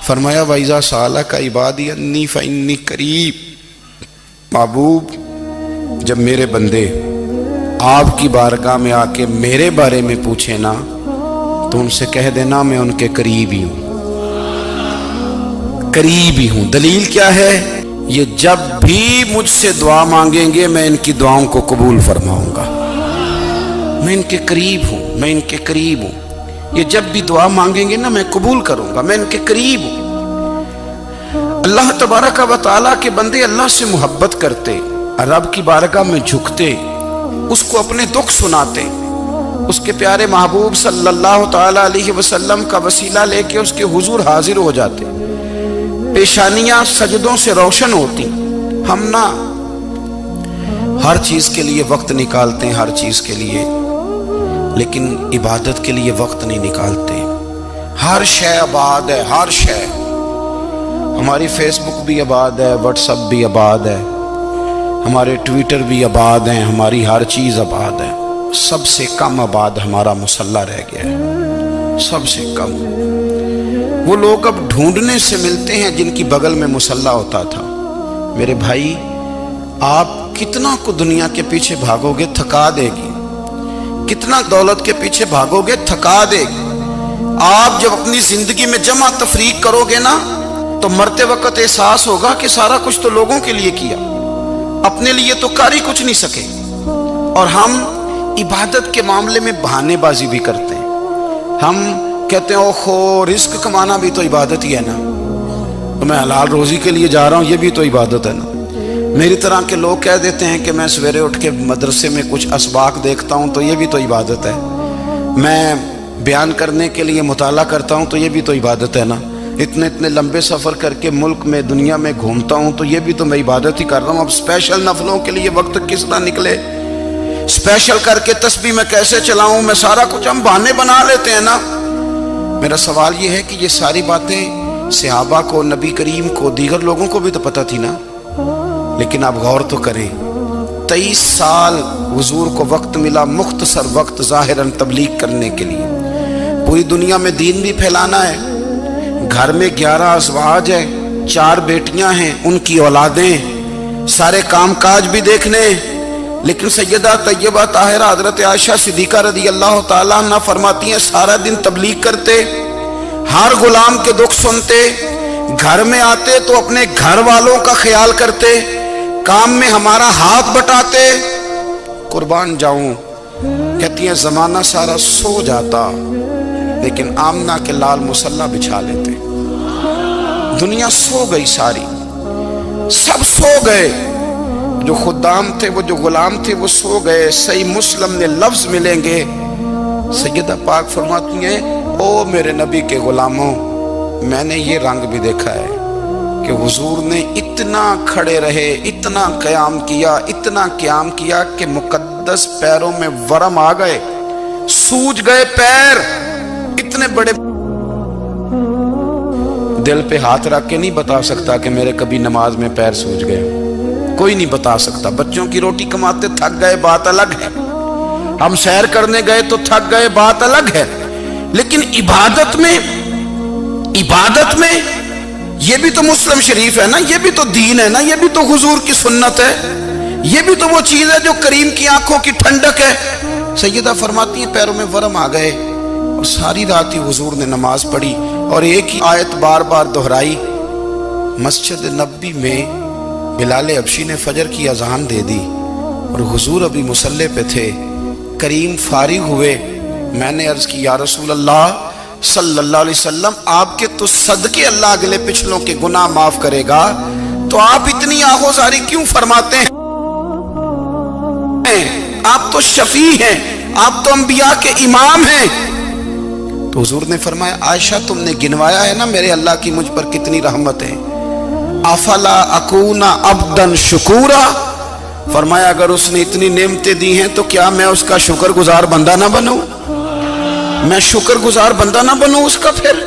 فرمایا وَإِذَا سَأَلَكَ عِبَادِي أَنِّي فَإِنِّي قَرِيب، محبوب جب میرے بندے آپ کی بارگاہ میں آ کے میرے بارے میں پوچھیں نا تو ان سے کہہ دینا میں ان کے قریب ہی ہوں، قریب ہی ہوں۔ دلیل کیا ہے؟ یہ جب بھی مجھ سے دعا مانگیں گے میں ان کی دعاؤں کو قبول فرماؤں گا، میں ان کے قریب ہوں، میں ان کے قریب ہوں۔ یہ جب بھی دعا مانگیں گے نا میں قبول کروں گا، میں ان کے قریب ہوں۔ اللہ تبارک و تعالیٰ کے بندے اللہ سے محبت کرتے، رب کی بارگاہ میں جھکتے، اس کو اپنے دکھ سناتے، اس کے پیارے محبوب صلی اللہ تعالیٰ علیہ وسلم کا وسیلہ لے کے اس کے حضور حاضر ہو جاتے، پیشانیاں سجدوں سے روشن ہوتی۔ ہم نا ہر چیز کے لیے وقت نکالتے ہیں، ہر چیز کے لیے، لیکن عبادت کے لیے وقت نہیں نکالتے۔ ہر شے آباد ہے، ہر شے، ہماری فیس بک بھی آباد ہے، واٹس ایپ بھی آباد ہے، ہمارے ٹویٹر بھی آباد ہیں، ہماری ہر چیز آباد ہے۔ سب سے کم آباد ہمارا مصلی رہ گیا ہے، سب سے کم۔ وہ لوگ اب ڈھونڈنے سے ملتے ہیں جن کی بغل میں مصلی ہوتا تھا۔ میرے بھائی آپ کتنا کو دنیا کے پیچھے بھاگو گے تھکا دے گی، کتنا دولت کے پیچھے بھاگو گے تھکا دے گی۔ آپ جب اپنی زندگی میں جمع تفریق کرو گے نا تو مرتے وقت احساس ہوگا کہ سارا کچھ تو لوگوں کے لیے کیا، اپنے لیے تو کر ہی کچھ نہیں سکے۔ اور ہم عبادت کے معاملے میں بہانے بازی بھی کرتے ہیں۔ ہم کہتے ہیں اوہو رزق کمانا بھی تو عبادت ہی ہے نا، تو میں حلال روزی کے لیے جا رہا ہوں، یہ بھی تو عبادت ہے نا۔ میری طرح کے لوگ کہہ دیتے ہیں کہ میں سویرے اٹھ کے مدرسے میں کچھ اسباق دیکھتا ہوں تو یہ بھی تو عبادت ہے، میں بیان کرنے کے لیے مطالعہ کرتا ہوں تو یہ بھی تو عبادت ہے نا، اتنے لمبے سفر کر کے ملک میں دنیا میں گھومتا ہوں تو یہ بھی تو میں عبادت ہی کر رہا ہوں۔ اب اسپیشل نفلوں کے لیے وقت کس طرح نکلے، اسپیشل کر کے تسبیح میں کیسے چلاؤں، میں سارا کچھ ہم بہانے بنا لیتے ہیں نا۔ میرا سوال یہ ہے کہ یہ ساری باتیں صحابہ کو، نبی کریم کو، دیگر لوگوں کو بھی تو پتہ تھی نا، لیکن آپ غور تو کریں 23 سال حضور کو وقت ملا، مختصر وقت ظاہراً تبلیغ کرنے کے لیے، پوری دنیا میں دین بھی پھیلانا ہے۔ گھر میں 11 ازواج ہیں، 4 بیٹیاں ہیں، ان کی اولادیں، سارے کام کاج بھی دیکھنے، لیکن سیدہ طیبہ طاہرہ حضرت عائشہ صدیقہ رضی اللہ تعالیٰ عنہ فرماتی ہیں سارا دن تبلیغ کرتے، ہر غلام کے دکھ سنتے، گھر میں آتے تو اپنے گھر والوں کا خیال کرتے، کام میں ہمارا ہاتھ بٹاتے۔ قربان جاؤں، کہتی ہیں زمانہ سارا سو جاتا لیکن آمنہ کے لال مصلی بچھا لیتے۔ دنیا سو گئی، ساری سب سو گئے، جو خدام تھے، وہ جو غلام تھے وہ سو گئے۔ صحیح مسلم میں لفظ ملیں گے، سیدہ پاک فرماتی ہیں او میرے نبی کے غلاموں، میں نے یہ رنگ بھی دیکھا ہے کہ حضور نے اتنا کھڑے رہے، اتنا قیام کیا، اتنا قیام کیا کہ مقدس پیروں میں ورم آ گئے، سوج گئے پیر، اتنے بڑے۔ دل پہ ہاتھ رکھ کے نہیں بتا سکتا کہ میرے کبھی نماز میں پیر سوج گئے، کوئی نہیں بتا سکتا۔ بچوں کی روٹی کماتے تھک گئے بات الگ ہے، ہم سیر کرنے گئے تو تھک گئے بات الگ ہے، لیکن عبادت میں یہ بھی تو مسلم شریف ہے نا، یہ بھی تو دین ہے نا، یہ بھی تو حضور کی سنت ہے، یہ بھی تو وہ چیز ہے جو کریم کی آنکھوں کی ٹھنڈک ہے۔ سیدہ فرماتی ہیں پیروں میں ورم آ گئے، اور ساری رات ہی حضور نے نماز پڑھی اور ایک ہی آیت بار بار دہرائی۔ مسجد نبوی میں بلال حبشی نے فجر کی اذان دے دی اور حضور ابھی مصلی پہ تھے، کریم فارغ ہوئے۔ میں نے عرض کی یا رسول اللہ صلی اللہ علیہ وسلم، آپ کے تو صدقے اللہ اگلے پچھلوں کے گناہ معاف کرے گا، تو آپ اتنی آہوزاری کیوں فرماتے ہیں؟ آپ تو شفیع ہیں، آپ تو انبیاء کے امام ہیں۔ تو حضور نے فرمایا عائشہ تم نے گنوایا ہے نا میرے اللہ کی مجھ پر کتنی رحمت ہے، افلا اکون عبدا شکورا، فرمایا اگر اس نے اتنی نعمتیں دی ہیں تو کیا میں اس کا شکر گزار بندہ نہ بنوں، میں شکر گزار بندہ نہ بنوں اس کا؟ پھر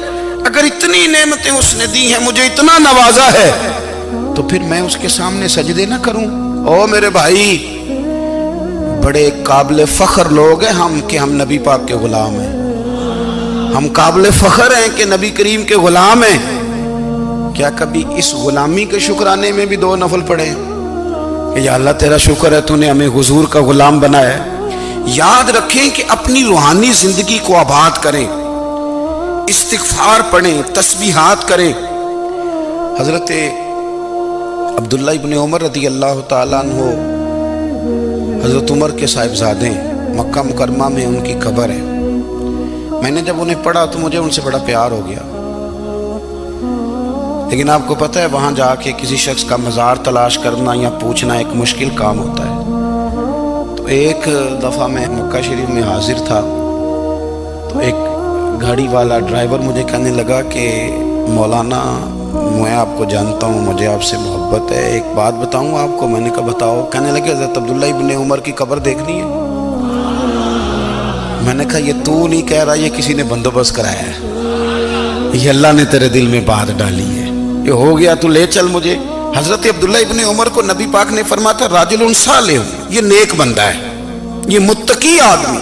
اگر اتنی نعمتیں اس نے دی ہیں، مجھے اتنا نوازا ہے، تو پھر میں اس کے سامنے سجدے نہ کروں؟ او میرے بھائی، بڑے قابل فخر لوگ ہیں ہم کہ ہم نبی پاک کے غلام ہیں، ہم قابل فخر ہیں کہ نبی کریم کے غلام ہیں، کیا کبھی اس غلامی کے شکرانے میں بھی 2 نفل پڑھے کہ یا اللہ تیرا شکر ہے تو نے ہمیں حضور کا غلام بنایا ہے؟ یاد رکھیں کہ اپنی روحانی زندگی کو آباد کریں، استغفار پڑھیں، تسبیحات کریں۔ حضرت عبداللہ ابن عمر رضی اللہ تعالیٰ عنہ حضرت عمر کے صاحبزادے، مکہ مکرمہ میں ان کی قبر ہے۔ میں نے جب انہیں پڑھا تو مجھے ان سے بڑا پیار ہو گیا، لیکن آپ کو پتہ ہے وہاں جا کے کسی شخص کا مزار تلاش کرنا یا پوچھنا ایک مشکل کام ہوتا ہے۔ تو ایک دفعہ میں مکہ شریف میں حاضر تھا، تو ایک گاڑی والا ڈرائیور مجھے کہنے لگا کہ مولانا میں آپ کو جانتا ہوں، مجھے آپ سے محبت ہے، ایک بات بتاؤں آپ کو؟ میں نے کہا بتاؤ۔ کہنے لگے حضرت عبداللہ ابن عمر کی قبر دیکھنی ہے۔ میں نے کہا یہ تو نہیں کہہ رہا، یہ کسی نے بندوبست کرایا ہے، یہ اللہ نے تیرے دل میں بات ڈالی ہے، یہ ہو گیا تو لے چل مجھے۔ حضرت عبداللہ ابن عمر کو نبی پاک نے فرمایا تھا راجل صالح، یہ نیک بندہ ہے، یہ متقی آدمی۔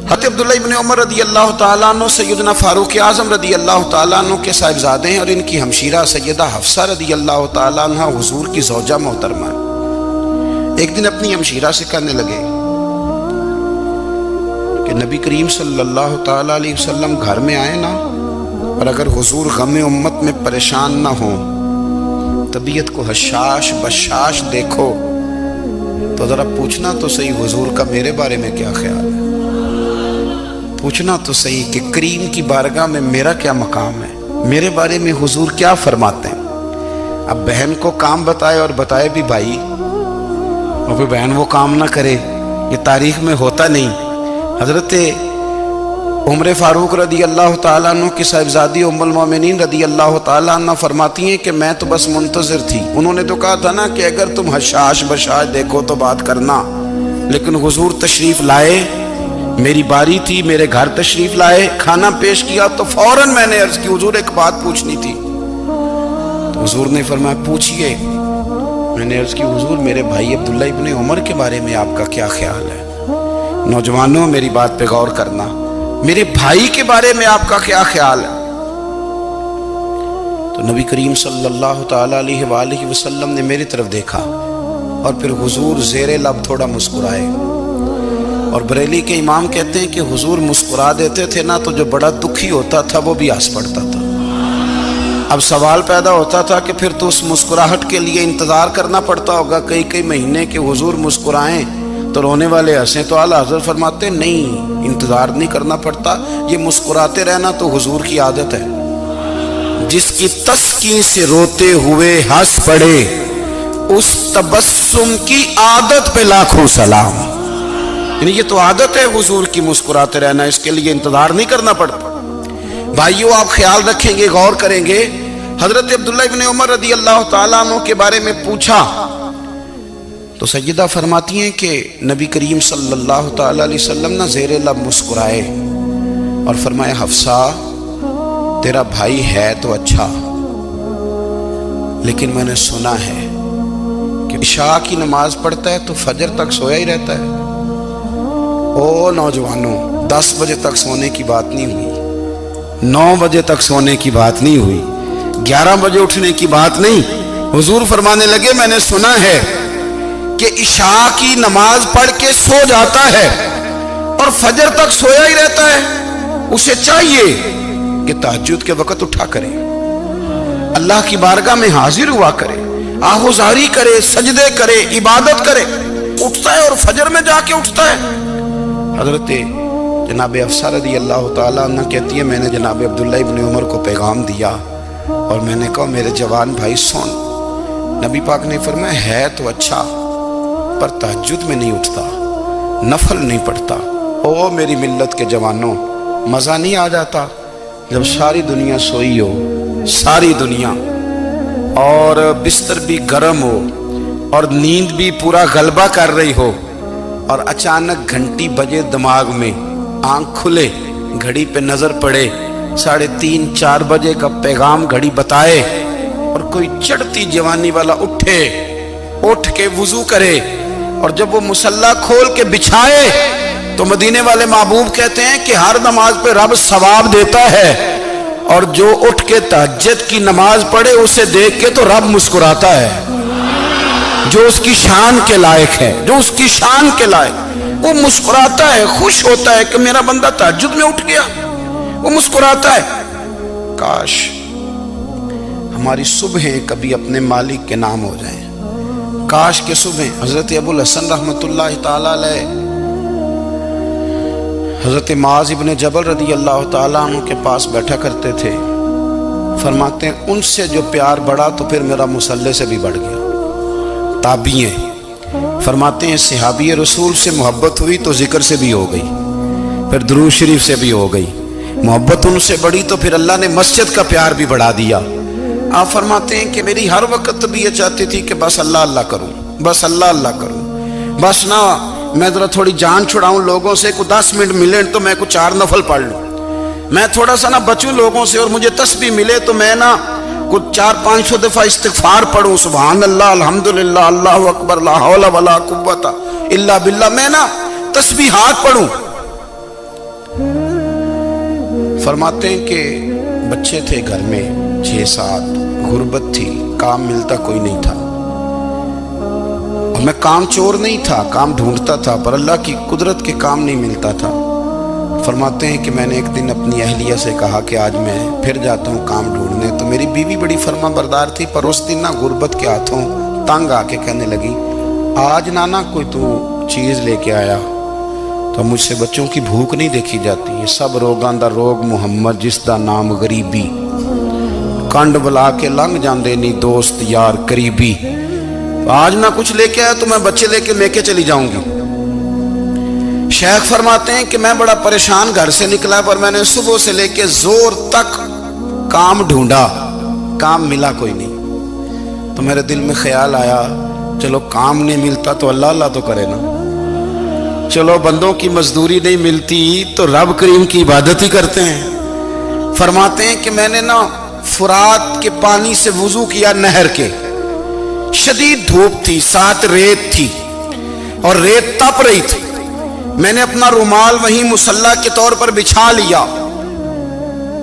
حضرت عبداللہ ابن عمر رضی اللہ تعالیٰ عنہ سیدنا فاروق اعظم رضی اللہ تعالیٰ عنہ کے صاحبزادے ہیں، اور ان کی ہمشیرہ سیدہ حفصہ رضی اللہ تعالیٰ عنہ حضور کی زوجہ محترمہ۔ ایک دن اپنی ہمشیرہ سے کہنے لگے کہ نبی کریم صلی اللہ تعالیٰ علیہ وسلم گھر میں آئے نا، اور اگر حضور غم امت میں پریشان نہ ہوں، طبیعت کو حشاش بشاش دیکھو، تو ذرا پوچھنا تو صحیح حضور کا میرے بارے میں کیا خیال ہے، پوچھنا تو صحیح کہ کریم کی بارگاہ میں میرا کیا مقام ہے، میرے بارے میں حضور کیا فرماتے ہیں۔ اب بہن کو کام بتائے، اور بتائے بھی بھائی، اور پھر بہن وہ کام نہ کرے، یہ تاریخ میں ہوتا نہیں۔ حضرت عمر فاروق رضی اللہ تعالیٰ عنہ کی صاحبزادی ام المومنین رضی اللہ تعالیٰ عنہ فرماتی ہیں کہ میں تو بس منتظر تھی، انہوں نے تو کہا تھا نا کہ اگر تم حشاش بشاش دیکھو تو بات کرنا، لیکن حضور تشریف لائے، میری باری تھی، میرے گھر تشریف لائے، کھانا پیش کیا تو فوراً میں نے عرض کی حضور ایک بات پوچھنی تھی۔ تو حضور نے فرمایا پوچھئے۔ میں نے عرض کی حضور میرے بھائی عبداللہ ابن عمر کے بارے میں آپ کا کیا خیال ہے؟ نوجوانوں میری بات پہ غور کرنا، میرے بھائی کے بارے میں آپ کا کیا خیال ہے؟ تو نبی کریم صلی اللہ تعالیٰ علیہ وآلہ وسلم نے میری طرف دیکھا، اور پھر حضور زیر لب تھوڑا مسکرائے، اور بریلی کے امام کہتے ہیں کہ حضور مسکرا دیتے تھے نا تو جو بڑا دکھی ہوتا تھا وہ بھی ہنس پڑتا تھا۔ اب سوال پیدا ہوتا تھا کہ پھر تو اس مسکراہٹ کے لیے انتظار کرنا پڑتا ہوگا کئی مہینے کہ حضور مسکرائیں تو رونے والے ہنسیں، تو اعلیٰ حضرت فرماتے نہیں، انتظار نہیں کرنا پڑتا، یہ مسکراتے رہنا تو حضور کی عادت ہے۔ جس کی تسکین سے روتے ہوئے ہنس پڑے، اس تبسم کی عادت پہ لاکھوں سلام۔ یعنی یہ تو عادت ہے حضور کی مسکراتے رہنا، اس کے لیے انتظار نہیں کرنا پڑتا۔ بھائیو آپ خیال رکھیں گے، غور کریں گے، حضرت عبداللہ ابن عمر رضی اللہ تعالیٰ عنہ کے بارے میں پوچھا تو سیدہ فرماتی ہیں کہ نبی کریم صلی اللہ تعالیٰ علیہ وسلم نہ زیر لب مسکرائے اور فرمایا حفصہ تیرا بھائی ہے تو اچھا، لیکن میں نے سنا ہے کہ عشاء کی نماز پڑھتا ہے تو فجر تک سویا ہی رہتا ہے۔ او نوجوانوں، 10 بجے تک سونے کی بات نہیں ہوئی، 9 بجے تک سونے کی بات نہیں ہوئی، 11 بجے اٹھنے کی بات نہیں۔ حضور فرمانے لگے میں نے سنا ہے کہ عشاء کی نماز پڑھ کے سو جاتا ہے اور فجر تک سویا ہی رہتا ہے، اسے چاہیے کہ تہجد کے وقت اٹھا کرے، اللہ کی بارگاہ میں حاضر ہوا کرے، آہوزاری کرے، سجدے کرے، عبادت کرے، اٹھتا ہے اور فجر میں جا کے اٹھتا ہے۔ حضرت جناب حفصہ رضی اللہ تعالیٰ عنہ کہتی ہے میں نے جناب عبداللہ ابن عمر کو پیغام دیا اور میں نے کہا میرے جوان بھائی سن، نبی پاک نے فرمایا ہے تو اچھا پر تہجد میں نہیں اٹھتا، نفل نہیں پڑھتا۔ او میری ملت کے جوانوں، مزہ نہیں آ جاتا جب ساری دنیا سوئی ہو، ساری دنیا، اور بستر بھی گرم ہو اور نیند بھی پورا غلبہ کر رہی ہو، اور اچانک گھنٹی بجے دماغ میں، آنکھ کھلے، گھڑی پہ نظر پڑے، 3:30 4 بجے کا پیغام گھڑی بتائے، اور کوئی چڑھتی جوانی والا اٹھ کے وضو کرے، اور جب وہ مصلی کھول کے بچھائے تو مدینے والے محبوب کہتے ہیں کہ ہر نماز پہ رب ثواب دیتا ہے، اور جو اٹھ کے تہجد کی نماز پڑھے اسے دیکھ کے تو رب مسکراتا ہے، جو اس کی شان کے لائق ہے، جو اس کی شان کے لائق، وہ مسکراتا ہے، خوش ہوتا ہے کہ میرا بندہ تہجد میں اٹھ گیا، وہ مسکراتا ہے۔ کاش ہماری صبحیں کبھی اپنے مالک کے نام ہو جائیں، کاش کے صبح۔ حضرت ابو الحسن رحمۃ اللہ تعالیٰ علیہ حضرت معاذ ابن جبل رضی اللہ تعالیٰ عنہ کے پاس بیٹھا کرتے تھے، فرماتے ہیں ان سے جو پیار بڑھا تو پھر میرا مصلی سے بھی بڑھ گیا۔ تابعی ہیں، فرماتے ہیں صحابی رسول سے محبت ہوئی تو ذکر سے بھی ہو گئی، پھر درود شریف سے بھی ہو گئی، محبت ان سے بڑھی تو پھر اللہ نے مسجد کا پیار بھی بڑھا دیا۔ آپ فرماتے ہیں کہ میری ہر وقت بھی یہ چاہتی تھی کہ بس اللہ اللہ کروں، بس اللہ اللہ کروں، بس نہ میں ذرا تھوڑی جان چھڑاؤں لوگوں سے، کوئی 10 منٹ ملے تو میں کوئی 4 نفل پڑھ لوں، میں تھوڑا سا نہ بچوں لوگوں سے، اور مجھے تسبیح ملے تو میں نہ کچھ 400-500 دفعہ استغفار پڑھوں، سبحان اللہ، الحمدللہ، اللہ اکبر، لا حول ولا قوت الا باللہ، میں نہ تسبیحات پڑھوں۔ فرماتے ہیں کہ بچے تھے گھر میں 6-7، غربت تھی، کام ملتا کوئی نہیں تھا، اور میں کام چور نہیں تھا، کام ڈھونڈتا تھا، پر اللہ کی قدرت کے کام نہیں ملتا تھا۔ فرماتے ہیں کہ میں نے ایک دن اپنی اہلیہ سے کہا کہ آج میں پھر جاتا ہوں کام ڈھونڈنے، تو میری بیوی بڑی فرما بردار تھی، پر اس دن نہ غربت کے ہاتھوں تنگ آ کے کہنے لگی آج نانا کوئی تو چیز لے کے آیا، تو مجھ سے بچوں کی بھوک نہیں دیکھی جاتی، یہ سب روگاں دا روگ محمد جس دا نام غریبی، کنڈ بلا کے لنگ جاندے نہیں دوست یار قریبی، آج نہ کچھ لے کے آیا تو میں بچے لے کے چلی جاؤں گی۔ شیخ فرماتے ہیں کہ میں بڑا پریشان گھر سے نکلا، پر میں نے صبح سے لے کے زور تک کام ڈھونڈا، کام ملا کوئی نہیں، تو میرے دل میں خیال آیا چلو کام نہیں ملتا تو اللہ اللہ تو کرے نا، چلو بندوں کی مزدوری نہیں ملتی تو رب کریم کی عبادت ہی کرتے ہیں۔ فرماتے ہیں کہ میں نے نا فرات کے پانی سے وضو کیا، نہر کے، شدید دھوپ تھی، ساتھ ریت تھی اور ریت تپ رہی تھی، میں نے اپنا رومال وہیں مصلی کے طور پر بچھا لیا،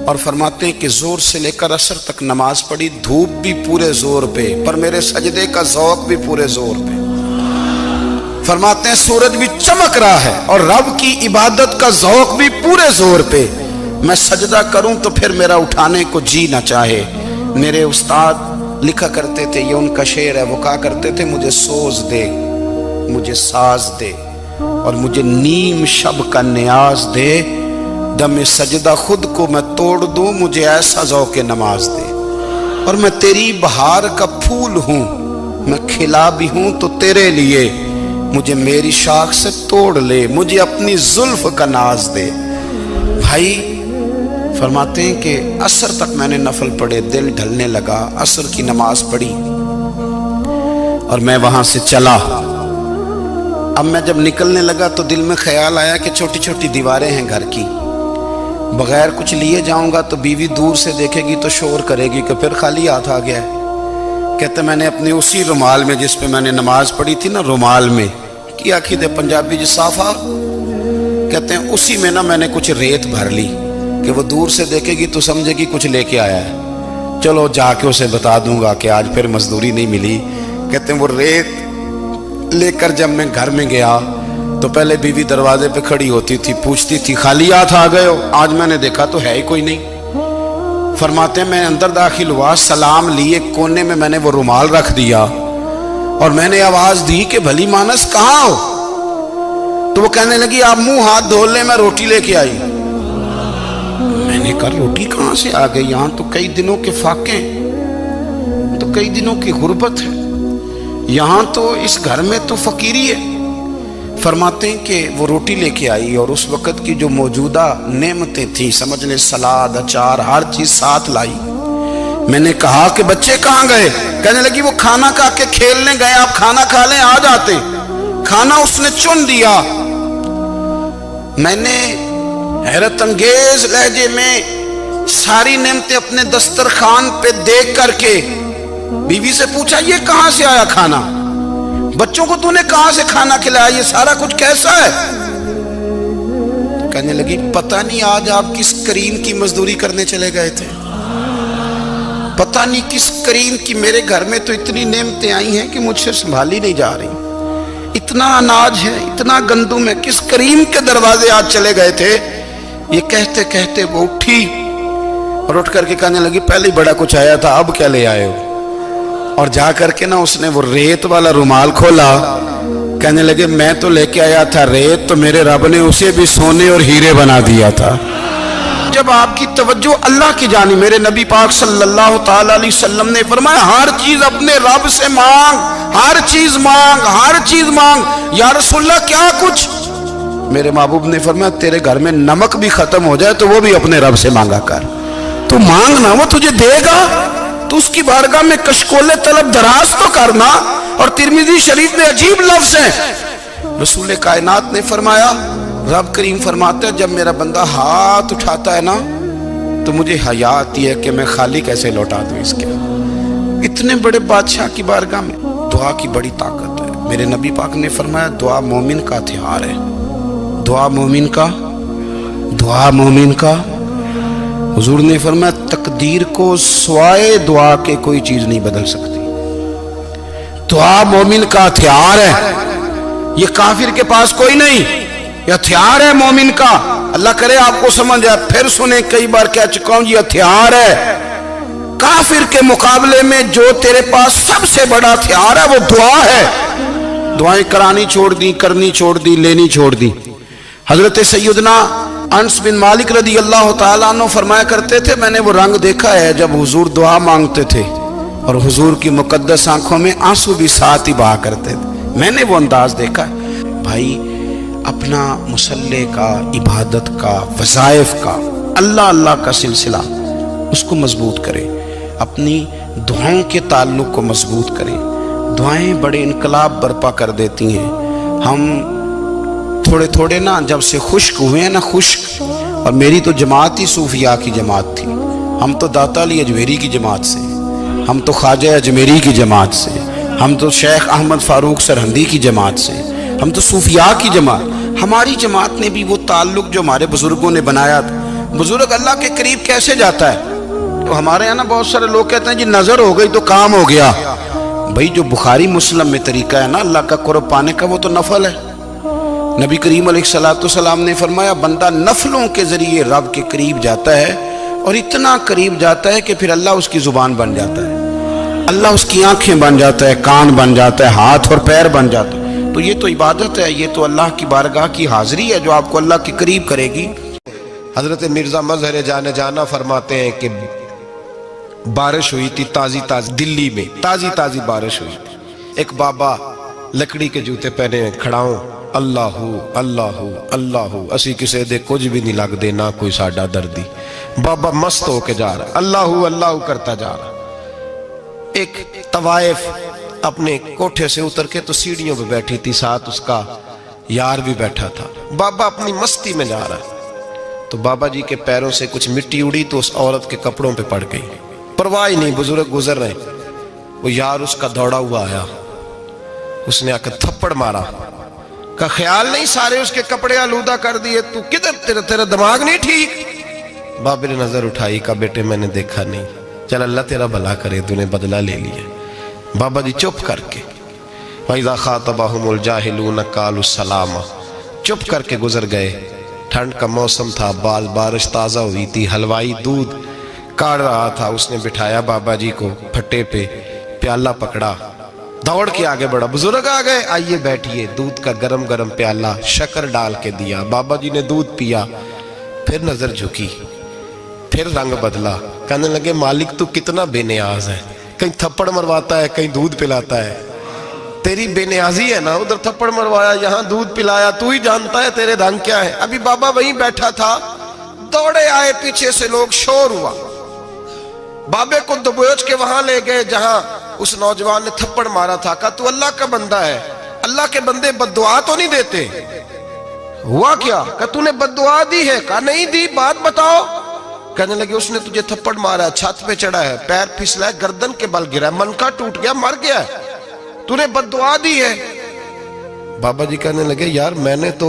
اور فرماتے ہیں کہ زور سے لے کر عصر تک نماز پڑھی، دھوپ بھی پورے زور پہ، پر میرے سجدے کا ذوق بھی پورے زور پہ۔ فرماتے ہیں سورج بھی چمک رہا ہے اور رب کی عبادت کا ذوق بھی پورے زور پہ، میں سجدہ کروں تو پھر میرا اٹھانے کو جی نہ چاہے۔ میرے استاد لکھا کرتے تھے، یہ ان کا شعر ہے، وہ کہا کرتے تھے مجھے سوز دے، مجھے ساز دے، اور مجھے نیم شب کا نیاز دے، دم سجدہ خود کو میں توڑ دوں، مجھے ایسا ذوق نماز دے، اور میں تیری بہار کا پھول ہوں، میں کھلا بھی ہوں تو تیرے لیے، مجھے میری شاخ سے توڑ لے، مجھے اپنی زلف کا ناز دے۔ بھائی فرماتے ہیں کہ عصر تک میں نے نفل پڑھے، دل ڈھلنے لگا، عصر کی نماز پڑھی اور میں وہاں سے چلا۔ اب میں جب نکلنے لگا تو دل میں خیال آیا کہ چھوٹی چھوٹی دیواریں ہیں گھر کی، بغیر کچھ لیے جاؤں گا تو بیوی دور سے دیکھے گی تو شور کرے گی کہ پھر خالی ہاتھ آ گیا ہے۔ کہتے میں نے اپنے اسی رومال میں جس پہ میں نے نماز پڑھی تھی نا، رومال میں کی آخی دے پنجابی جسافہ کہتے ہیں، اسی میں نا میں نے کچھ ریت بھر لی کہ وہ دور سے دیکھے گی تو سمجھے گی کچھ لے کے آیا ہے، چلو جا کے اسے بتا دوں گا کہ آج پھر مزدوری نہیں ملی۔ کہتے ہیں وہ ریت لے کر جب میں گھر میں گیا تو پہلے بیوی دروازے پہ کھڑی ہوتی تھی، پوچھتی تھی خالی ہاتھ آ گئے ہو؟ آج میں نے دیکھا تو ہے ہی کوئی نہیں۔ فرماتے ہیں میں اندر داخل ہوا، سلام لیے، کونے میں میں نے وہ رومال رکھ دیا اور میں نے آواز دی کہ بھلی مانس کہاں ہو؟ تو وہ کہنے لگی آپ منہ ہاتھ دھو لیں، میں روٹی لے کے آئی۔ میں نے کہا روٹی کہاں سے آ گئی؟ یہاں تو کئی دنوں کے فاقے، تو کئی دنوں کی غربت ہے، یہاں تو اس گھر میں تو فقیری ہے۔ فرماتے ہیں کہ وہ روٹی لے کے آئی اور اس وقت کی جو موجودہ نعمتیں تھیں، سمجھ لیں سلاد، اچار، ہر چیز ساتھ لائی۔ میں نے کہا کہ بچے کہاں گئے؟ کہنے لگی وہ کھانا کھا کے کھیلنے گئے، آپ کھانا کھا لیں آ جاتے۔ کھانا اس نے چن دیا۔ میں نے حیرت انگیز لہجے میں ساری نعمتیں اپنے دسترخوان پہ دیکھ کر کے بیوی سے پوچھا یہ کہاں سے آیا کھانا؟ بچوں کو تو نے کہاں سے کھانا کھلایا؟ یہ سارا کچھ کیسا ہے؟ کہنے لگی پتہ نہیں آج آپ کس کریم کی مزدوری کرنے چلے گئے تھے، پتہ نہیں کس کریم کی، میرے گھر میں تو اتنی نعمتیں آئی ہیں کہ مجھ سے سنبھالی نہیں جا رہی، اتنا اناج ہے، اتنا گندم ہے، کس کریم کے دروازے آج چلے گئے تھے؟ یہ کہتے کہتے وہ اٹھی اور اٹھ کر کے کہنے لگی پہلے بڑا کچھ آیا تھا، اب کیا لے آئے ہو؟ اور جا کر کے نا اس نے وہ ریت والا رومال کھولا، کہنے لگے میں تو لے کے آیا تھا ریت، تو میرے رب نے اسے بھی سونے اور ہیرے بنا دیا تھا۔ جب آپ کی توجہ اللہ کی جانب، میرے نبی پاک صلی اللہ تعالی علیہ وسلم نے فرمایا ہر چیز اپنے رب سے مانگ، ہر چیز مانگ، ہر چیز مانگ۔ یا رسول اللہ کیا کچھ؟ میرے محبوب نے فرمایا تیرے گھر میں نمک بھی ختم ہو جائے تو وہ بھی اپنے رب سے مانگا کر، تو مانگنا وہ تجھے دے گا، تو اس کی بارگاہ میں کشکول طلب دراز تو کرنا۔ اور ترمذی شریف میں عجیب لفظ ہے، رسول کائنات نے فرمایا، رب کریم فرماتا ہے جب میرا بندہ ہاتھ اٹھاتا ہے نا تو مجھے حیا آتی ہے کہ میں خالی کیسے لوٹا دوں اس کے۔ اتنے بڑے بادشاہ کی بارگاہ میں دعا کی بڑی طاقت ہے۔ میرے نبی پاک نے فرمایا دعا مومن کا ہتھیار ہے، دعا مومن کا، دعا مومن کا۔ حضور نے فرمایا تقدیر کو سوائے دعا کے کوئی چیز نہیں بدل سکتی، دعا مومن کا ہتھیار ہے، یہ کافر کے پاس کوئی نہیں، یہ ہتھیار ہے مومن کا۔ اللہ کرے آپ کو سمجھ آئے، پھر سنیں، کئی بار کہہ چکا ہوں یہ ہتھیار ہے۔ کافر کے مقابلے میں جو تیرے پاس سب سے بڑا ہتھیار ہے وہ دعا ہے۔ دعائیں کرانی چھوڑ دی، کرنی چھوڑ دی، لینی چھوڑ دی۔ حضرت سیدنا انس بن مالک رضی اللہ تعالیٰ عنہ فرمایا کرتے تھے میں نے وہ رنگ دیکھا ہے جب حضور دعا مانگتے تھے اور حضور کی مقدس آنکھوں میں آنسو بھی ساتھ ہی بہا کرتے تھے، میں نے وہ انداز دیکھا ہے۔ بھائی اپنا مصلی کا، عبادت کا، وظائف کا، اللہ اللہ کا سلسلہ اس کو مضبوط کریں، اپنی دعاؤں کے تعلق کو مضبوط کریں۔ دعائیں بڑے انقلاب برپا کر دیتی ہیں۔ ہم تھوڑے تھوڑے نا جب سے خشک ہوئے ہیں نا، خشک، اور میری تو جماعت ہی صوفیاء کی جماعت تھی، ہم تو داتا علی اجمیری کی جماعت سے، ہم تو خواجہ اجمیری کی جماعت سے، ہم تو شیخ احمد فاروق سرہندی کی جماعت سے، ہم تو صوفیاء کی جماعت۔ ہماری جماعت نے بھی وہ تعلق جو ہمارے بزرگوں نے بنایا تھا۔ بزرگ اللہ کے قریب کیسے جاتا ہے؟ تو ہمارے یہاں نا بہت سارے لوگ کہتے ہیں جی نظر ہو گئی تو کام ہو گیا۔ بھائی جو بخاری مسلم میں طریقہ ہے نا اللہ کا قرب پانے کا وہ تو نفل ہے۔ نبی کریم علیہ السلام نے فرمایا بندہ نفلوں کے ذریعے رب کے قریب جاتا ہے، اور اتنا قریب جاتا ہے کہ پھر اللہ اس کی زبان بن جاتا ہے، اللہ اس کی آنکھیں بن جاتا ہے، کان بن جاتا ہے، ہاتھ اور پیر بن جاتا ہے۔ تو یہ تو عبادت ہے، یہ تو اللہ کی بارگاہ کی حاضری ہے جو آپ کو اللہ کے قریب کرے گی۔ حضرت مرزا مظہر جانا فرماتے ہیں کہ بارش ہوئی تھی تازی دلی میں تازی بارش ہوئی تھی، ایک بابا لکڑی کے جوتے پہنے کھڑا ہوں، اللہ اللہ اللہ اسی کسے دے کچھ بھی نہیں لگ دے نہ کوئی ساڈا دردی۔ بابا مست ہو کے جا رہا، اللہ اللہ کرتا جا رہا۔ ایک طوائف اپنے کوٹھے سے اتر کے تو سیڑھیوں پہ بیٹھی تھی، ساتھ اس کا یار بھی بیٹھا تھا۔ بابا اپنی مستی میں جا رہا ہے تو بابا جی کے پیروں سے کچھ مٹی اڑی تو اس عورت کے کپڑوں پہ پڑ گئی، پرواہ نہیں، بزرگ گزر رہے، وہ یار اس کا دوڑا ہوا آیا، اس نے آ کر تھپڑ مارا، کا خیال نہیں سارے اس کے کپڑے آلودہ کر دیے، تو کدھر، تیرا دماغ نہیں ٹھیک؟ بابے نے نظر اٹھائی، کہا بیٹے میں نے دیکھا نہیں، چل اللہ تیرا بھلا کرے، تو نے بدلہ لے لیا۔ بابا جی چپ کر کے وَإِذَا خَاطَبَهُمُ الْجَاهِلُونَ قَالُوا السَّلَامَ، چپ کر کے گزر گئے۔ ٹھنڈ کا موسم تھا، بارش تازہ ہوئی تھی، حلوائی دودھ کاڑ رہا تھا، اس نے بٹھایا بابا جی کو پھٹے پہ، پیالہ پکڑا، دوڑ کے آگے بڑھا، بزرگ آ گئے، آئیے بیٹھیے، دودھ کا گرم پیالہ شکر ڈال کے دیا، بابا جی نے دودھ پیا، پھر نظر جھکی، پھر رنگ بدلا، کہنے لگے مالک تو کتنا بے نیاز ہے، کہیں تھپڑ مرواتا ہے، کہیں دودھ پلاتا ہے، تیری بے نیازی ہے نا، ادھر تھپڑ مروایا، یہاں دودھ پلایا، تو ہی جانتا ہے تیرے رنگ کیا ہے۔ ابھی بابا وہیں بیٹھا تھا، دوڑے آئے پیچھے سے لوگ، شور ہوا، بابے کو دبوچ کے وہاں لے گئے جہاں اس نوجوان نے تھپڑ مارا تھا، کہا تو اللہ کا بندہ ہے، اللہ کے بندے بد دعا تو نہیں دیتے؟ ہوا کیا؟ کہا تو نے بد دعا دی ہے؟ کہا نہیں دی، بات بتاؤ۔ کہنے لگے اس نے تجھے تھپڑ مارا، چھت پہ چڑھا ہے، پیر پھسلا ہے، گردن کے بل گرا ہے، منکا ٹوٹ گیا، مر گیا ہے، تو نے بد دعا دی ہے۔ بابا جی کہنے لگے یار میں نے تو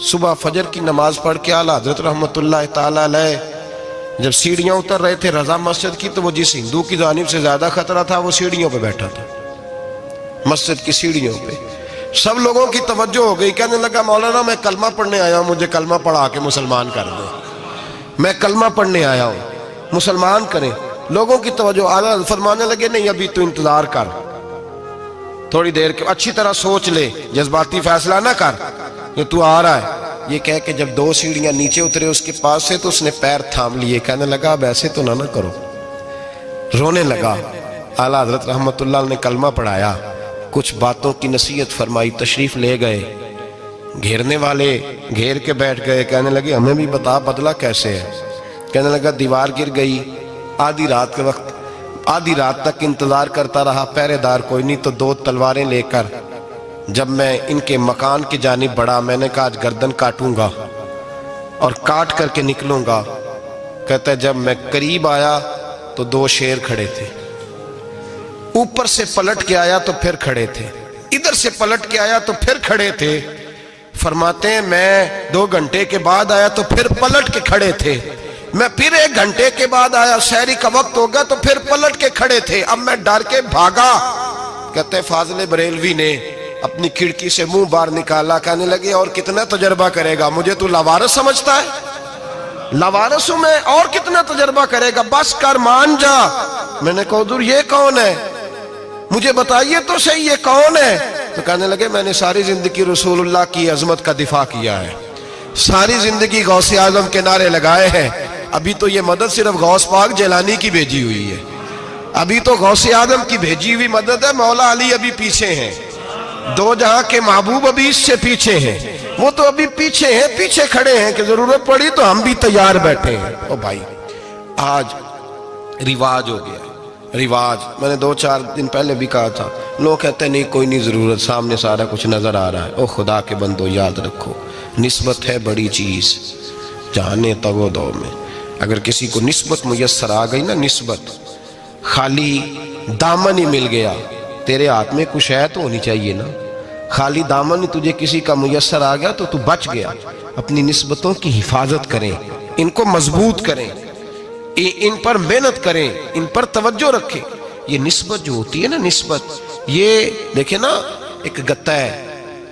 صبح فجر کی نماز پڑھ کے اعلیٰ حضرت رحمۃ اللہ تعالیٰ علیہ جب سیڑھیاں اتر رہے تھے رضا مسجد کی، تو وہ جس ہندو کی جانب سے زیادہ خطرہ تھا وہ سیڑھیوں پہ بیٹھا تھا، مسجد کی سیڑھیوں پہ۔ سب لوگوں کی توجہ ہو گئی، کہنے لگا مولانا میں کلمہ پڑھنے آیا ہوں، مجھے کلمہ پڑھا کے مسلمان کر دیں، میں کلمہ پڑھنے آیا ہوں، مسلمان کریں۔ لوگوں کی توجہ، اعلیٰ فرمانے لگے نہیں ابھی تو انتظار کر، تھوڑی دیر کے اچھی طرح سوچ لے، جذباتی فیصلہ نہ کر کہ تو آ رہا ہے۔ یہ کہہ کے جب 2 سیڑھیاں نیچے اترے اس کے پاس سے، تو اس نے پیر تھام لیے، کہنے لگا اب ایسے تو نہ کرو، رونے لگا۔ اعلیٰ حضرت رحمت اللہ نے کلمہ پڑھایا، کچھ باتوں کی نصیحت فرمائی، تشریف لے گئے۔ گھیرنے والے گھیر کے بیٹھ گئے، کہنے لگے ہمیں بھی بتا بدلہ کیسے ہے۔ کہنے لگا دیوار گر گئی، آدھی رات کے وقت، آدھی رات تک انتظار کرتا رہا، پہرے دار کوئی نہیں، تو 2 تلواریں لے کر جب میں ان کے مکان کی جانب بڑھا، میں نے کہا آج گردن کاٹوں گا اور کاٹ کر کے نکلوں گا۔ کہتا ہے جب میں قریب آیا تو 2 شیر کھڑے تھے، اوپر سے پلٹ کے آیا تو پھر کھڑے تھے، ادھر سے پلٹ کے آیا تو پھر کھڑے تھے۔ فرماتے ہیں میں 2 گھنٹے کے بعد آیا تو پھر پلٹ کے کھڑے تھے، میں پھر 1 گھنٹے کے بعد آیا، سحری کا وقت ہو گیا تو پھر پلٹ کے کھڑے تھے، اب میں ڈر کے بھاگا۔ کہتے ہیں فاضل بریلوی نے اپنی کھڑکی سے منہ باہر نکالا، کہنے لگے اور کتنا تجربہ کرے گا، مجھے تو لاوارث سمجھتا ہے، لاوارث ہوں میں، اور کتنا تجربہ کرے گا، بس کر مان جا۔ میں نے کہا حضور یہ کون ہے، مجھے بتائیے تو صحیح یہ کون ہے۔ تو کہنے لگے میں نے ساری زندگی رسول اللہ کی عظمت کا دفاع کیا ہے، ساری زندگی غوث اعظم کے نعرے لگائے ہیں، ابھی تو یہ مدد صرف غوث پاک جیلانی کی بھیجی ہوئی ہے، ابھی تو غوث اعظم کی بھیجی ہوئی مدد ہے، مولا علی ابھی پیچھے ہیں، 2 جہاں کے محبوب ابھی اس سے پیچھے ہیں، وہ تو ابھی پیچھے ہیں، پیچھے کھڑے ہیں کہ ضرورت پڑی تو ہم بھی تیار بیٹھے ہیں۔ او بھائی آج رواج ہو گیا، رواج، میں نے 2-4 دن پہلے بھی کہا تھا، لوگ کہتے ہیں نہیں کوئی نہیں ضرورت، سامنے سارا کچھ نظر آ رہا ہے۔ او خدا کے بندو یاد رکھو، نسبت ہے بڑی چیز، جانے تگو دو میں، اگر کسی کو نسبت میسر آ گئی نا، نسبت، خالی دامن ہی مل گیا، تیرے ہاتھ میں کچھ ہے تو ہونی چاہیے نا، خالی دامن ہی تجھے کسی کا میسر آ گیا تو بچ گیا۔ اپنی نسبتوں کی حفاظت کریں، ان کو مضبوط کریں، ان پر محنت کریں، ان پر توجہ رکھیں۔ یہ نسبت جو ہوتی ہے نا، نسبت، یہ دیکھیں نا، ایک گتا ہے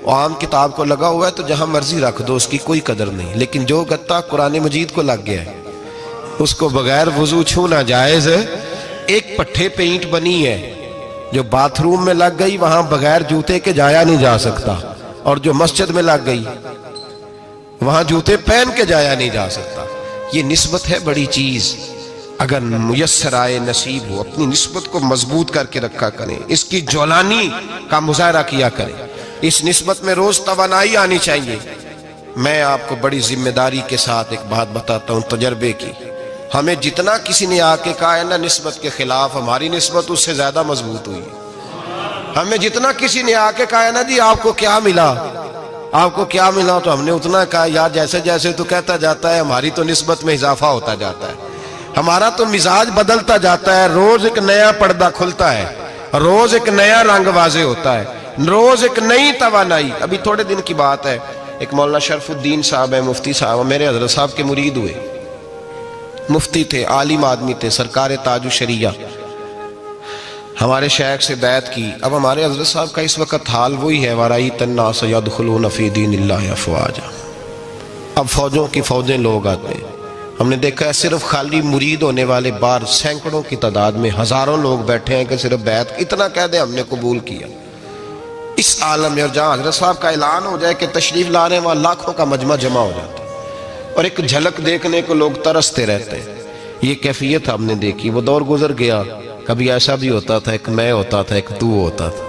وہ عام کتاب کو لگا ہوا ہے تو جہاں مرضی رکھ دو، اس کی کوئی قدر نہیں، لیکن جو گتا قرآن مجید کو لگ گیا ہے اس کو بغیر وضو چھونا جائز ہے۔ ایک پٹھے پہ اینٹ بنی ہے، جو باتھ روم میں لگ گئی وہاں بغیر جوتے کے جایا نہیں جا سکتا، اور جو مسجد میں لگ گئی وہاں جوتے پہن کے جایا نہیں جا سکتا۔ یہ نسبت ہے بڑی چیز، اگر میسر آئے نصیب ہو، اپنی نسبت کو مضبوط کر کے رکھا کریں، اس کی جولانی کا مظاہرہ کیا کریں، اس نسبت میں روز توانائی آنی چاہیے۔ میں آپ کو بڑی ذمہ داری کے ساتھ ایک بات بتاتا ہوں تجربے کی، ہمیں جتنا کسی نے آ کے کہا ہے نا نسبت کے خلاف، ہماری نسبت اس سے زیادہ مضبوط ہوئی ہے۔ ہمیں جتنا کسی نے آ کے کہا ہے نا جی آپ کو کیا ملا، آپ کو کیا ملا، تو ہم نے اتنا کہا یار جیسے جیسے تو کہتا جاتا ہے ہماری تو نسبت میں اضافہ ہوتا جاتا ہے، ہمارا تو مزاج بدلتا جاتا ہے، روز ایک نیا پردہ کھلتا ہے، روز ایک نیا رنگ واضح ہوتا ہے، روز ایک نئی توانائی۔ ابھی تھوڑے دن کی بات ہے، ایک مولانا شرف الدین صاحب ہے، مفتی صاحب، میرے حضرت صاحب کے مرید ہوئے، مفتی تھے، عالم آدمی تھے، سرکار تاج الشریعہ، ہمارے شیخ سے بیعت کی۔ اب ہمارے حضرت صاحب کا اس وقت حال وہی ہے، وَرَأَيْتَ النَّاسَ يَدْخُلُونَ فِي دِينِ اللَّهِ أَفْوَاجًا، اب فوجوں کی فوجیں لوگ آتے ہیں۔ ہم نے دیکھا ہے صرف خالی مرید ہونے والے بار سینکڑوں کی تعداد میں ہزاروں لوگ بیٹھے ہیں کہ صرف بیعت اتنا کہہ دیں ہم نے قبول کیا۔ اس عالم میں، اور جہاں حضرت صاحب کا اعلان ہو جائے کہ تشریف لا رہے ہیں، وہاں لاکھوں کا مجمع جمع ہو جاتا ہے، اور ایک جھلک دیکھنے کو لوگ ترستے رہتے ہیں۔ یہ کیفیت ہم نے دیکھی، وہ دور گزر گیا، کبھی ایسا بھی ہوتا تھا ایک میں ہوتا تھا، ایک تو ہوتا تھا،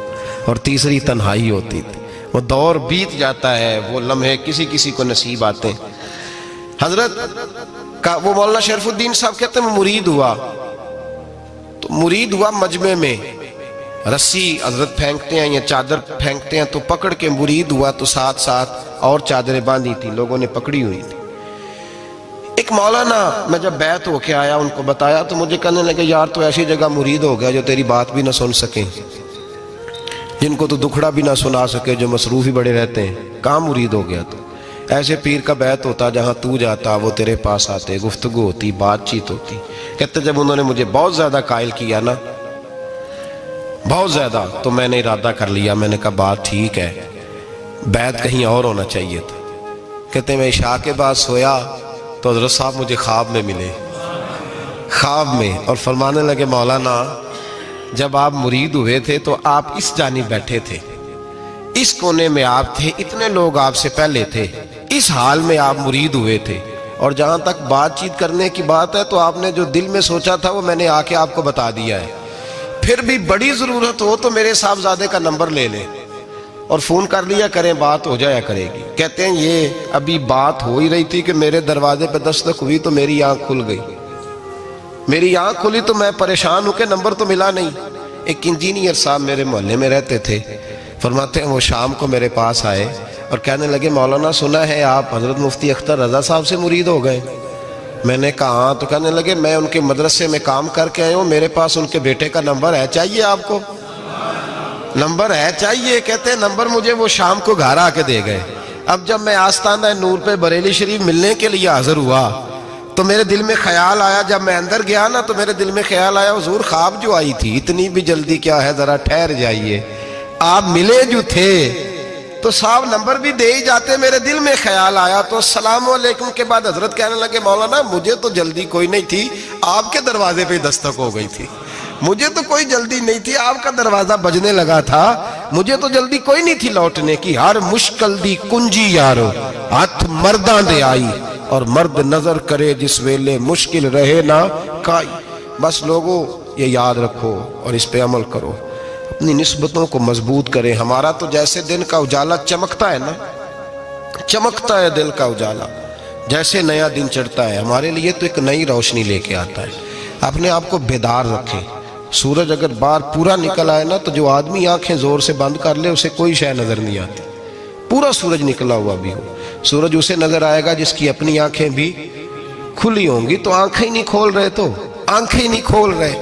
اور تیسری تنہائی ہوتی تھی۔ وہ دور بیت جاتا ہے، وہ لمحے کسی کسی کو نصیب آتے ہیں۔ حضرت کا وہ مولانا شرف الدین صاحب کہتے ہیں میں مرید ہوا، تو مرید ہوا مجمع میں، رسی حضرت پھینکتے ہیں یا چادر پھینکتے ہیں تو پکڑ کے مرید ہوا، تو ساتھ ساتھ اور چادریں باندھی تھی، لوگوں نے پکڑی ہوئی تھی۔ ایک مولانا، میں جب بیعت ہو کے آیا ان کو بتایا تو مجھے کہنے لگے یار تو ایسی جگہ مرید ہو گیا جو تیری بات بھی نہ سن سکیں، جن کو تو دکھڑا بھی نہ سنا سکے، جو مصروف ہی بڑے رہتے ہیں، کہاں مرید ہو گیا تو؟ ایسے پیر کا بیت ہوتا جہاں تو جاتا وہ تیرے پاس آتے, گفتگو ہوتی, بات چیت ہوتی. کہتے جب انہوں نے مجھے بہت زیادہ قائل کیا نا, بہت زیادہ, تو میں نے ارادہ کر لیا, میں نے کہا بات ٹھیک ہے, بیت کہیں اور ہونا چاہیے تھا. کہتے میں عشاء کے بعد سویا تو حضرت صاحب مجھے خواب میں ملے, خواب میں, اور فرمانے لگے مولانا جب آپ مرید ہوئے تھے تو آپ اس جانب بیٹھے تھے, اس کونے میں آپ تھے, اتنے لوگ آپ سے پہلے تھے, اس حال میں آپ مرید ہوئے تھے, اور جہاں تک بات چیت کرنے کی بات ہے تو آپ نے جو دل میں سوچا تھا وہ میں نے آ کے آپ کو بتا دیا ہے. پھر بھی بڑی ضرورت ہو تو میرے صاحبزادے کا نمبر لے لیں اور فون کر لیا کریں, بات ہو جایا کرے گی. کہتے ہیں یہ ابھی بات ہو ہی رہی تھی کہ میرے دروازے پہ دستک ہوئی تو میری آنکھ کھل گئی, میری آنکھ کھلی تو میں پریشان ہوں کہ نمبر تو ملا نہیں. ایک انجینئر صاحب میرے محلے میں رہتے تھے, فرماتے ہیں وہ شام کو میرے پاس آئے اور کہنے لگے مولانا سنا ہے آپ حضرت مفتی اختر رضا صاحب سے مرید ہو گئے. میں نے کہا ہاں. تو کہنے لگے میں ان کے مدرسے میں کام کر کے آئے ہوں, میرے پاس ان کے بیٹے کا نمبر ہے, چاہیے آپ کو؟ نمبر ہے چاہیے. کہتے ہیں نمبر مجھے وہ شام کو گھر آ کے دے گئے. اب جب میں آستانہ نور پہ بریلی شریف ملنے کے لیے حاضر ہوا تو میرے دل میں خیال آیا, جب میں اندر گیا نا تو میرے دل میں خیال آیا حضور خواب جو آئی تھی اتنی بھی جلدی کیا ہے, ذرا ٹھہر جائیے, آپ ملے جو تھے تو صاحب نمبر بھی دے ہی جاتے. میرے دل میں خیال آیا تو السلام علیکم کے بعد حضرت کہنے لگے مولانا مجھے تو جلدی کوئی نہیں تھی, آپ کے دروازے پہ دستک ہو گئی تھی, مجھے تو کوئی جلدی نہیں تھی, آپ کا دروازہ بجنے لگا تھا, مجھے تو جلدی کوئی نہیں تھی لوٹنے کی. ہر مشکل دی کنجی یارو ہاتھ مرداں دے آئی, اور مرد نظر کرے جس ویلے مشکل رہے نہ کائی. بس لوگوں یہ یاد رکھو اور اس پہ عمل کرو, اپنی نسبتوں کو مضبوط کریں. ہمارا تو جیسے دن کا اجالا چمکتا ہے نا, چمکتا ہے دل کا اجالا, جیسے نیا دن چڑھتا ہے ہمارے لیے تو ایک نئی روشنی لے کے آتا ہے. اپنے آپ کو بیدار رکھیں. سورج اگر باہر پورا نکل آئے نا تو جو آدمی آنکھیں زور سے بند کر لے اسے کوئی شے نظر نہیں آتی. پورا سورج نکلا ہوا بھی ہو, سورج اسے نظر آئے گا جس کی اپنی آنکھیں بھی کھلی ہوں گی. تو آنکھیں نہیں کھول رہے, تو آنکھیں نہیں کھول رہے,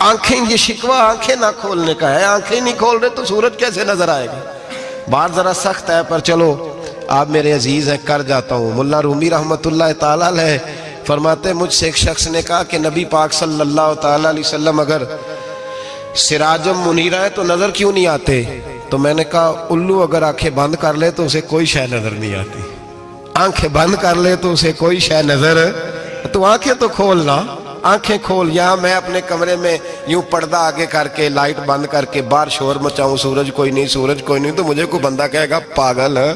آنکھیں, یہ شکوہ آنکھیں نہ کھولنے کا ہے, آنکھیں نہیں کھول رہے تو سورج کیسے نظر آئے گا. بات ذرا سخت ہے پر چلو آپ میرے عزیز ہیں, کر جاتا ہوں. ملا رومی رحمت اللہ تعالیٰ علیہ فرماتے مجھ سے ایک شخص نے کہا کہ نبی پاک صلی اللہ تعالیٰ علیہ وسلم اگر سراجم منیرہ ہے تو نظر کیوں نہیں آتے؟ تو میں نے کہا الو اگر آنکھیں بند کر لے تو اسے کوئی شے نظر نہیں آتی, آنکھیں بند کر لے تو اسے کوئی شے نظر, تو آنکھیں تو کھولنا, آنکھیں کھول. یہاں میں اپنے کمرے میں یوں پردہ آگے کر کے لائٹ بند کر کے باہر شور مچاؤں, سورج کوئی نہیں, سورج کوئی نہیں, تو مجھے کوئی بندہ کہے گا پاگل ہے,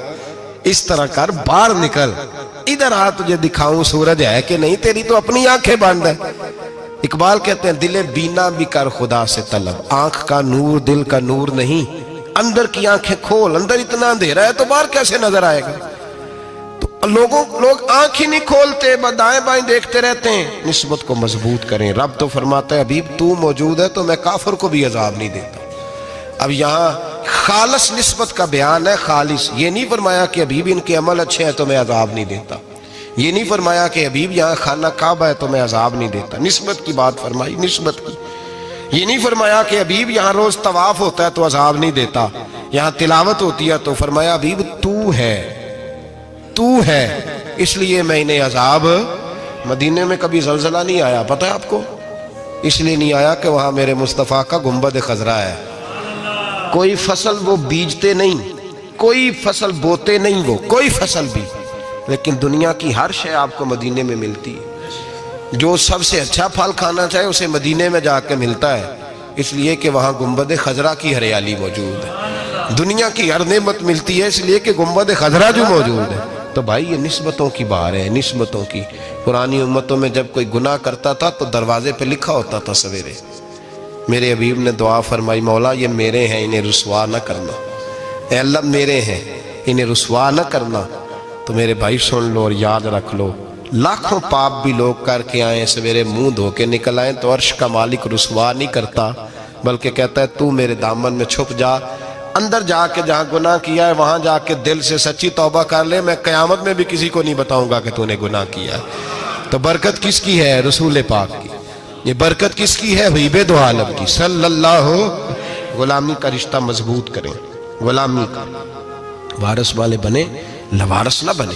اس طرح کر, باہر نکل, ادھر آ تجھے دکھاؤں سورج ہے کہ نہیں, تیری تو اپنی آنکھیں بند ہے. اقبال کہتے ہیں دل بینا بھی کر خدا سے طلب, آنکھ کا نور دل کا نور نہیں, اندر کی آنکھیں کھول, اندر اتنا اندھیرا ہے تو باہر کیسے نظر آئے گا. تو لوگ آنکھ ہی نہیں کھولتے, دائیں بائیں دیکھتے رہتے ہیں. نسبت کو مضبوط کریں. رب تو فرماتا ہے حبیب تو موجود ہے تو میں کافر کو بھی عذاب نہیں دیتا. اب یہاں خالص نسبت کا بیان ہے, خالص. یہ نہیں فرمایا کہ حبیب ان کے عمل اچھے ہیں تو میں عذاب نہیں دیتا, یہ نہیں فرمایا کہ حبیب یہاں خانہ کعبہ ہے تو میں عذاب نہیں دیتا. نسبت کی بات فرمائی, نسبت کی. یہ نہیں فرمایا کہ حبیب یہاں روز طواف ہوتا ہے تو عذاب نہیں دیتا, یہاں تلاوت ہوتی ہے تو فرمایا حبیب تو ہے, تو ہے, اس لیے میں انہیں عذاب. مدینے میں کبھی زلزلہ نہیں آیا, پتہ ہے آپ کو؟ اس لیے نہیں آیا کہ وہاں میرے مصطفیٰ کا گنبد خضرا ہے. کوئی فصل وہ بیجتے نہیں, کوئی فصل بوتے نہیں, وہ کوئی فصل بھی, لیکن دنیا کی ہر شے آپ کو مدینے میں ملتی ہے. جو سب سے اچھا پھل کھانا چاہے اسے مدینے میں جا کے ملتا ہے, اس لیے کہ وہاں گنبد خضرا کی ہریالی موجود ہے. دنیا کی ہر نعمت ملتی ہے اس لیے کہ گنبد خضرا جو موجود ہے. تو بھائی یہ نسبتوں کی بار ہے, نسبتوں کی. پرانی امتوں میں جب کوئی گناہ کرتا تھا تو دروازے پہ لکھا ہوتا تھا سویرے, میرے حبیب نے دعا فرمائی مولا یہ میرے ہیں انہیں رسوا نہ کرنا, اے اللہ میرے ہیں انہیں رسوا نہ کرنا. تو میرے بھائی سن لو اور یاد رکھ لو, لاکھوں پاپ بھی لوگ کر کے آئیں, سویرے منہ دھو کے نکل آئیں تو عرش کا مالک رسوا نہیں کرتا, بلکہ کہتا ہے تو میرے دامن میں چھپ جا, اندر جا کے جہاں گناہ کیا ہے وہاں جا کے دل سے سچی توبہ کر لے, میں قیامت میں بھی کسی کو نہیں بتاؤں گا کہ تو نے گناہ کیا ہے. تو برکت کس کی ہے؟ رسول پاک کی. یہ برکت کس کی ہے؟ حبیب دو عالم کی صلی اللہ. غلامی کا رشتہ مضبوط کریں, غلامی کا وارث والے بنے, لوارث نہ بنے.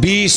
20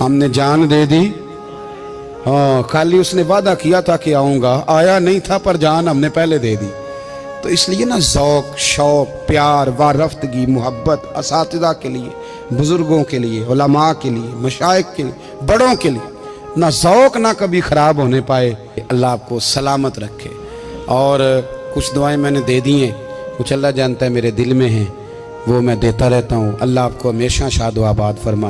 ہم نے جان دے دی، ہاں خالی اس نے وعدہ کیا تھا کہ آؤں گا، آیا نہیں تھا پر جان ہم نے پہلے دے دی۔ تو اس لیے نا ذوق، شوق، پیار، وارفتگی، محبت اساتذہ کے لیے، بزرگوں کے لیے، علماء کے لیے، مشائخ کے لیے، بڑوں کے لیے نہ ذوق نہ کبھی خراب ہونے پائے۔ اللہ آپ کو سلامت رکھے۔ اور کچھ دعائیں میں نے دے دی ہیں، کچھ اللہ جانتا ہے میرے دل میں ہیں، وہ میں دیتا رہتا ہوں۔ اللہ آپ کو ہمیشہ شاد و آباد فرمائے۔